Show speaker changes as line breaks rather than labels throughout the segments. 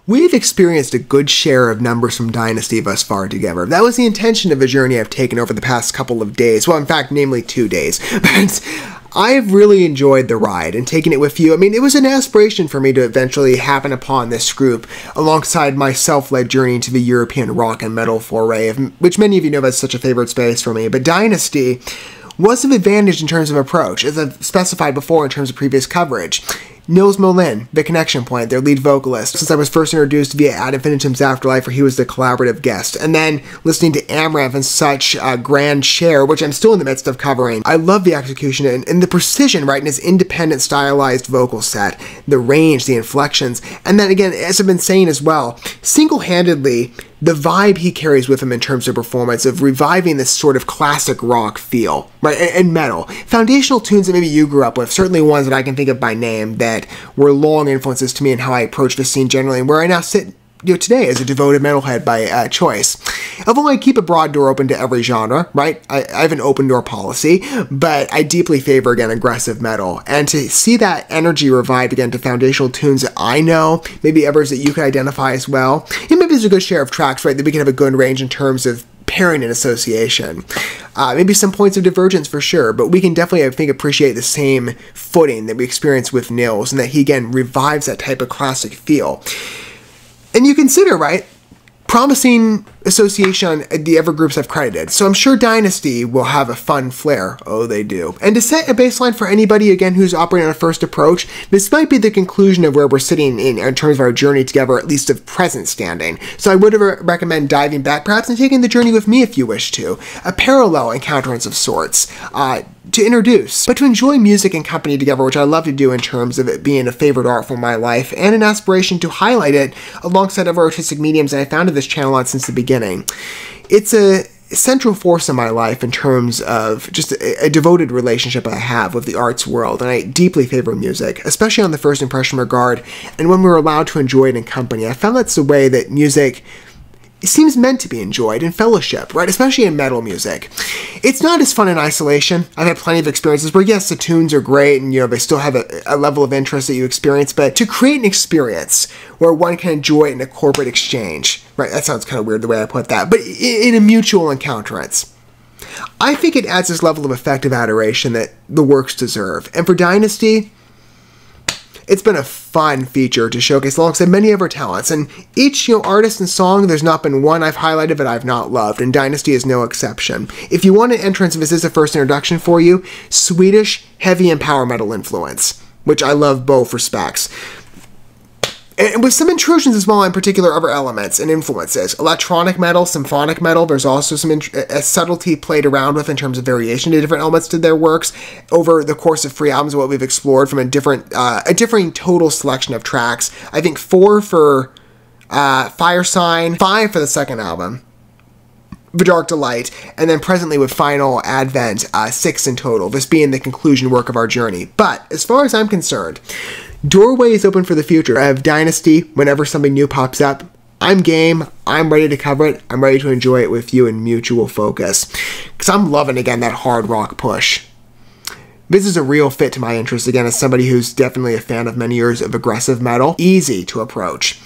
We've experienced a good share of numbers from Dynasty thus far together. That was the intention of a journey I've taken over the past couple of days. Well, in fact, namely 2 days. But I've really enjoyed the ride and taking it with you. I mean, it was an aspiration for me to eventually happen upon this group alongside my self-led journey into the European rock and metal foray, which many of you know that's such a favorite space for me. But Dynasty was an advantage in terms of approach, as I've specified before in terms of previous coverage. Nils Molin, the connection point, their lead vocalist, since I was first introduced via Ad Infinitum's Afterlife, where he was the collaborative guest, and then listening to Amaranth and such grand share, which I'm still in the midst of covering. I love the execution and the precision, right, in his independent stylized vocal set, the range, the inflections, and then again, as I've been saying as well, single-handedly, the vibe he carries with him in terms of performance of reviving this sort of classic rock feel, right, and metal. Foundational tunes that maybe you grew up with, certainly ones that I can think of by name that were long influences to me in how I approach the scene generally, and where I now sit today as a devoted metalhead by choice. Although I keep a broad door open to every genre, right? I have an open door policy, but I deeply favor, again, aggressive metal. And to see that energy revived again to foundational tunes that I know, maybe others that you can identify as well, and maybe there's a good share of tracks, right, that we can have a good range in terms of pairing and association. Maybe some points of divergence for sure, but we can definitely, I think, appreciate the same footing that we experience with Nils, and that he, again, revives that type of classic feel. And you consider, right, promising association on the other groups I've credited. So I'm sure Dynasty will have a fun flair. Oh, they do. And to set a baseline for anybody, again, who's operating on a first approach, this might be the conclusion of where we're sitting in terms of our journey together, at least of present standing. So I would recommend diving back, perhaps, and taking the journey with me if you wish to. A parallel encounterance of sorts. To introduce, but to enjoy music and company together, which I love to do in terms of it being a favorite art for my life, and an aspiration to highlight it alongside other artistic mediums that I founded this channel on since the beginning. It's a central force in my life in terms of just a devoted relationship I have with the arts world, and I deeply favor music, especially on the first impression regard, and when we're allowed to enjoy it in company. I found that's the way that music seems meant to be enjoyed in fellowship, right? Especially in metal music. It's not as fun in isolation. I've had plenty of experiences where, yes, the tunes are great and, you know, they still have a level of interest that you experience, but to create an experience where one can enjoy it in a corporate exchange, right? That sounds kind of weird the way I put that, but in a mutual encounterance, I think it adds this level of effective adoration that the works deserve. And for Dynasty, it's been a fun feature to showcase alongside many of our talents, and each artist and song, there's not been one I've highlighted that I've not loved, and Dynasty is no exception. If you want an entrance, if this is a first introduction for you, Swedish heavy and power metal influence, which I love both respects. And with some intrusions as well in particular other elements and influences. Electronic metal, symphonic metal, there's also some subtlety played around with in terms of variation to different elements to their works over the course of 3 albums, what we've explored from a differing total selection of tracks. I think 4 for Fire Sign, 5 for the second album, The Dark Delight, and then presently with Final Advent, 6 in total, this being the conclusion work of our journey. But as far as I'm concerned, doorway is open for the future. I have Dynasty whenever something new pops up. I'm game. I'm ready to cover it. I'm ready to enjoy it with you in mutual focus. Because I'm loving, again, that hard rock push. This is a real fit to my interest, again, as somebody who's definitely a fan of many years of aggressive metal. Easy to approach.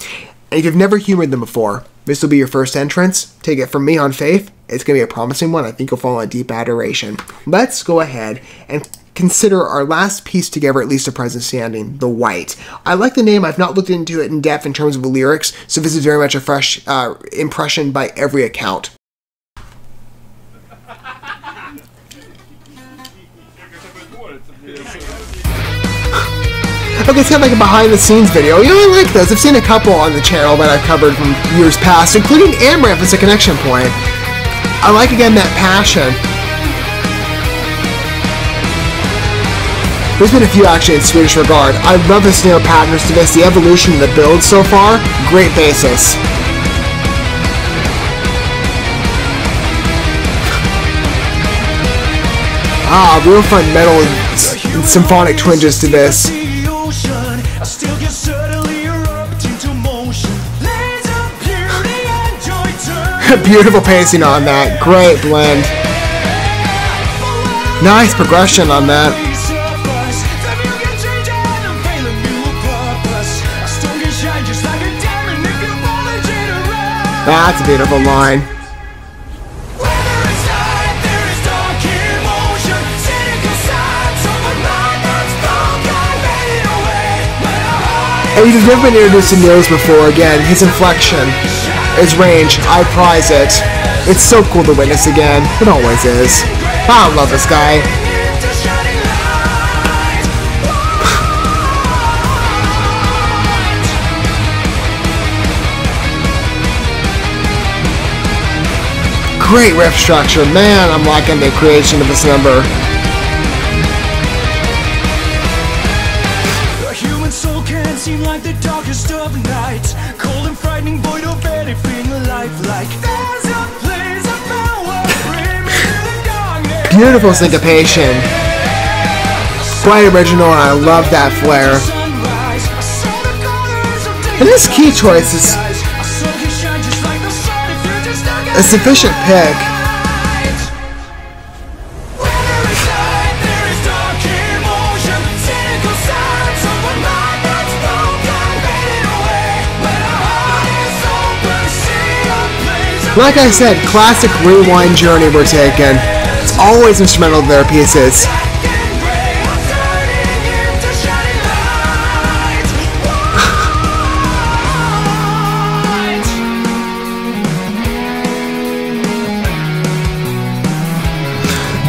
And if you've never humored them before, this will be your first entrance. Take it from me on faith. It's going to be a promising one. I think you'll fall in deep adoration. Let's go ahead and consider our last piece together, at least a present standing, The White. I like the name. I've not looked into it in depth in terms of the lyrics, so this is very much a fresh impression by every account. Okay, it's kind of like a behind-the-scenes video. I like those. I've seen a couple on the channel that I've covered from years past, including Amaranth as a connection point. I like, again, that passion. There's been a few actually in Swedish regard. I love the snare patterns to this, the evolution of the build so far. Great basis. Real fun metal and symphonic twinges to this. Beautiful pacing on that. Great blend. Nice progression on that. That's a beautiful line. And you've never been introduced to Nils before. Again, his inflection, his range, I prize it. It's so cool to witness again. It always is. I love this guy. Great riff structure. Man, I'm liking the creation of this number.
Seem like the darkest of nights, cold and frightening, void of anything lifelike. There's a place of power, bring me to the darkness.
Beautiful syncopation. Quite original, and I love that flare. And this key choice is a sufficient pick. Like I said, classic rewind journey we're taking. It's always instrumental to their pieces.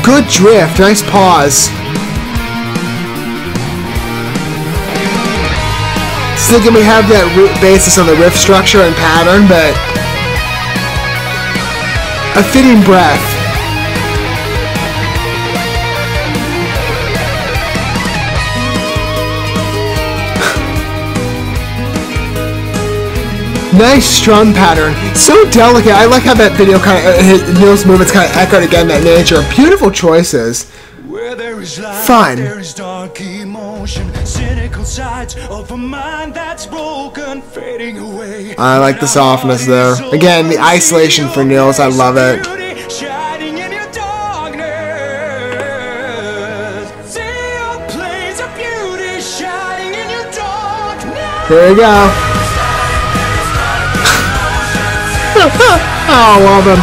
Good drift, nice pause. Still can we have that basis on the riff structure and pattern, but a fitting breath. Nice strum pattern. So delicate. I like how that video kind of, Nils' movements kind of echoed again that nature. Beautiful choices.
Where there is light,
Fun.
there is dark emotion, cynical sides of a mind that's broken, fading away.
I like the softness there. Again, the isolation for Nils, I love it.
Shining in your darkness. See a place of beauty shining in your darkness.
Here we go. Oh, I love him.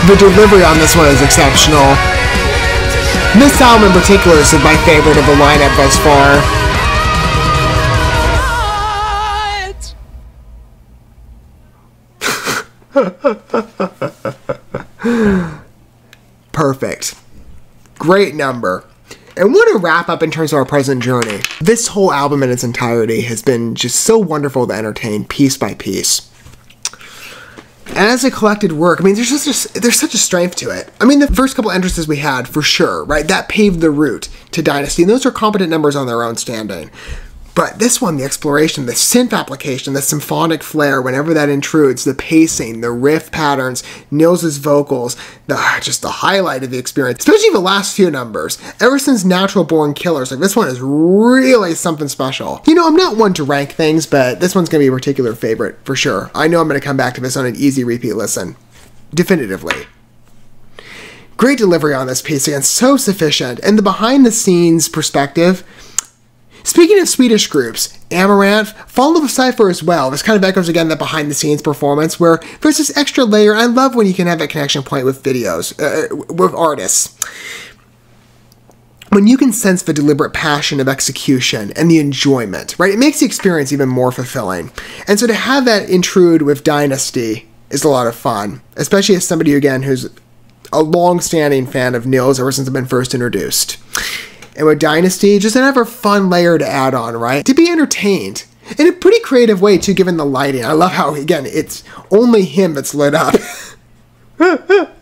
The delivery on this one is exceptional. This album in particular is my favorite of the lineup thus far. Perfect. Great number. And what a wrap up in terms of our present journey. This whole album in its entirety has been just so wonderful to entertain piece by piece. As a collected work, I mean, there's such a strength to it. I mean, the first couple entrances we had, for sure, right? That paved the route to Dynasty, and those are competent numbers on their own standing. But this one, the exploration, the synth application, the symphonic flair, whenever that intrudes, the pacing, the riff patterns, Nils' vocals, just the highlight of the experience, especially the last few numbers. Ever since Natural Born Killers, like this one is really something special. You know, I'm not one to rank things, but this one's going to be a particular favorite, for sure. I know I'm going to come back to this on an easy repeat listen. Definitively. Great delivery on this piece, again, so sufficient. And the behind-the-scenes perspective. Speaking of Swedish groups, Amaranth, Fall in Love with Cypher as well. This kind of echoes again that behind-the-scenes performance where there's this extra layer. I love when you can have that connection point with videos, with artists. When you can sense the deliberate passion of execution and the enjoyment, right? It makes the experience even more fulfilling. And so to have that intrude with Dynasty is a lot of fun, especially as somebody, again, who's a long-standing fan of Nils ever since I've been first introduced. And with Dynasty, just another fun layer to add on, right? To be entertained. In a pretty creative way, too, given the lighting. I love how, again, it's only him that's lit up.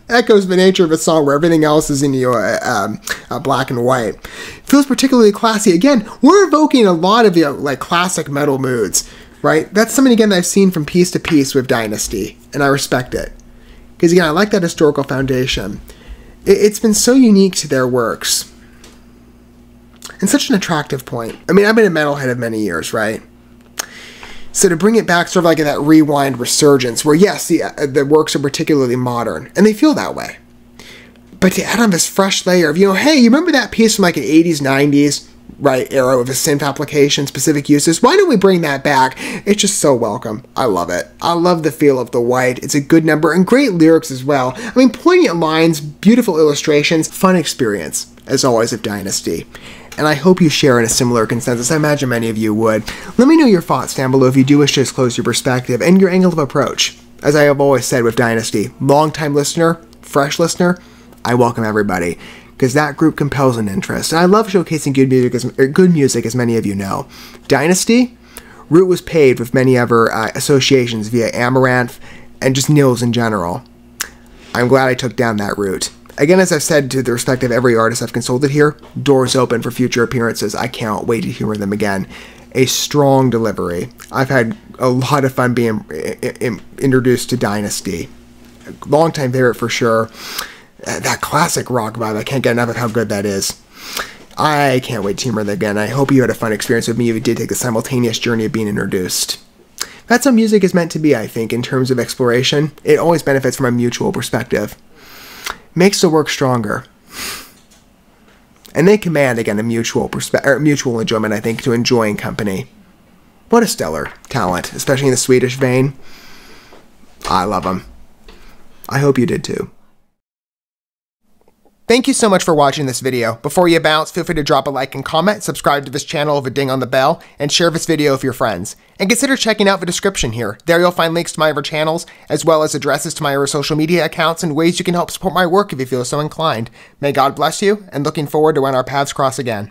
Echoes the nature of a song where everything else is in black and white. Feels particularly classy. Again, we're evoking a lot of like classic metal moods, right? That's something, again, that I've seen from piece to piece with Dynasty, and I respect it. Because, again, I like that historical foundation. It's been so unique to their works. And such an attractive point. I mean, I've been a metalhead of many years, right? So to bring it back sort of like that rewind resurgence where, yes, the works are particularly modern, and they feel that way. But to add on this fresh layer of, hey, you remember that piece from like an 80s, 90s, right, era of a synth application, specific uses? Why don't we bring that back? It's just so welcome. I love it. I love the feel of the white. It's a good number and great lyrics as well. I mean, poignant lines, beautiful illustrations, fun experience, as always, with Dynasty. And I hope you share in a similar consensus. I imagine many of you would. Let me know your thoughts down below if you do wish to disclose your perspective and your angle of approach. As I have always said with Dynasty, long-time listener, fresh listener, I welcome everybody, because that group compels an interest. And I love showcasing good music, as many of you know. Dynasty, route was paved with many other associations via Amaranth and just Nils in general. I'm glad I took down that route. Again, as I've said to the respect of every artist I've consulted here, doors open for future appearances. I cannot wait to humor them again. A strong delivery. I've had a lot of fun being introduced to Dynasty. Longtime favorite for sure. That classic rock vibe, I can't get enough of how good that is. I can't wait to humor them again. I hope you had a fun experience with me if you did take the simultaneous journey of being introduced. That's how music is meant to be, I think, in terms of exploration. It always benefits from a mutual perspective. Makes the work stronger. And they command, again, a mutual enjoyment, I think, to enjoying company. What a stellar talent, especially in the Swedish vein. I love them. I hope you did too. Thank you so much for watching this video. Before you bounce, feel free to drop a like and comment, subscribe to this channel with a ding on the bell, and share this video with your friends. And consider checking out the description here. There you'll find links to my other channels, as well as addresses to my other social media accounts and ways you can help support my work if you feel so inclined. May God bless you, and looking forward to when our paths cross again.